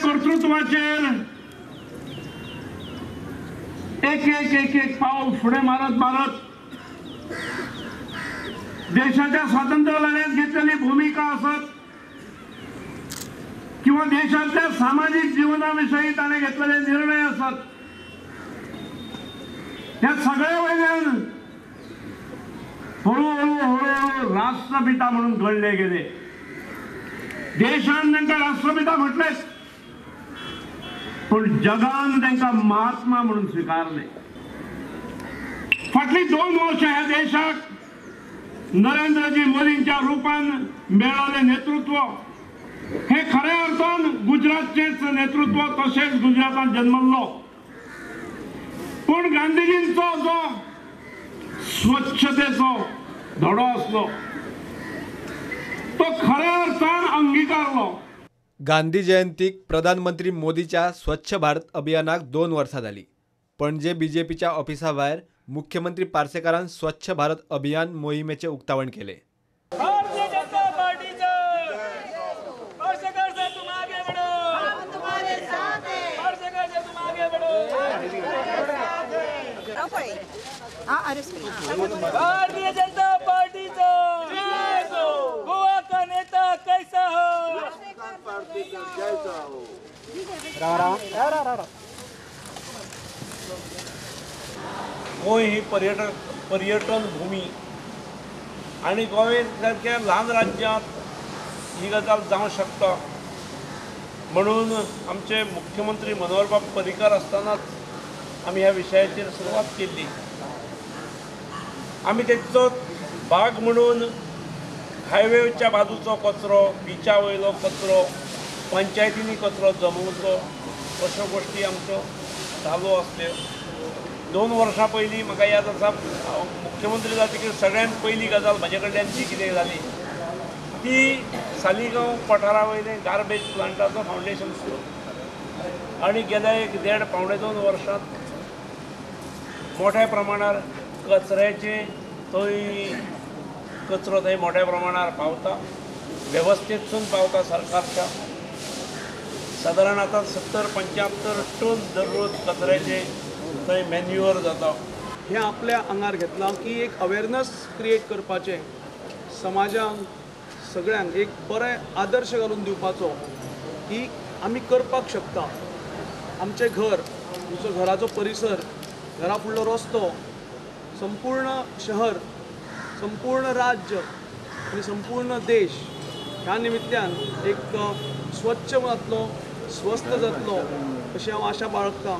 कर्तृत्वाचेर एक पाऊल पुढे मारत देशाच्या स्वातंत्र्य लढ्यात घेतलेली भूमिका असत किंवा देशातल्या सामाजिक जीवनाविषयी त्याने घेतलेले निर्णय असत, या सगळ्या वैद्यान हळूहळू राष्ट्रपिता म्हणून घडले गेले. देशान त्यांना राष्ट्रपिता म्हटले, पण जगान त्यांना महात्मा म्हणून स्वीकारले. फाटली 2 वर्ष ह्या देशात नरेंद्रजी मोदींच्या रूपान मिळाले नेतृत्व हे खऱ्या अर्थान गुजरातचेच नेतृत्व, तसेच गुजरातात जन्मलो. पण गांधीजींचो जो स्वच्छतेचो धडो असलो तो खऱ्या अर्थान अंगीकारलो. गांधी जयंतीक प्रधानमंत्री मोदीच्या स्वच्छ भारत अभियानाक 2 वर्सां जाली. पणजे बीजेपीच्या ऑफिसा भायर मुख्यमंत्री पार्सेकारान स्वच्छ भारत अभियान मोहिमेचे उक्तावण केले. भारतीय जनता पार्टी गोवा का नेता कैसा हो, गोंय ही पर्यटन भूमी आणि गोव्यासारख्या ल्हान राज्यांत ही गजाल जावंक शकता म्हणून आमचे मुख्यमंत्री मनोहरबाब पर्रीकार असतानाच आम्ही ह्या विशयाचेर सुरवात केली. आम्ही तेचो भाग म्हणून हायवेच्या बाजूचो कचरो, बिचा वयलो कचरो, पंचायतींनी कचरो जमोवचो, अश्यो गोष्टी आमच्यो चालू आसल्यो. 2 वर्सां पयलीं म्हाका याद आसा, मुख्यमंत्री जातकीर सगळ्यात पयली गजाल म्हाजे कडल्यान जी कितें जाली ती सालिगांव पठारा वयलें गार्बेज प्लांटाचो फावंडेशन सुरू. आनी गेल्या 1.5-2 वर्सांत मोठ्या प्रमाणार कचऱ्याचे थंय कचरो थंय मोठ्या प्रमाणार पावता, वेवस्थेतसून पावता सरकारच्या. सादारण आता 70-75 टन दररोज कचऱ्याचे थंय मॅन्युअर जाता. हे आपल्या आंगार घेतलां की एक अवेरनेस क्रिएट करपाचें, समाजाक सगळ्यांक एक बरें आदर्श घालून दिवपाचो की आमी करपाक शकता. आमचें घर, आमचो घराचो परिसर, घरा फुडलो रस्तो, संपूर्ण शहर, संपूर्ण राज्य आणि संपूर्ण देश ह्या निमित्यान एक स्वच्छ जातलो, स्वस्थ जातलो अशी हांव आशा बाळगतां.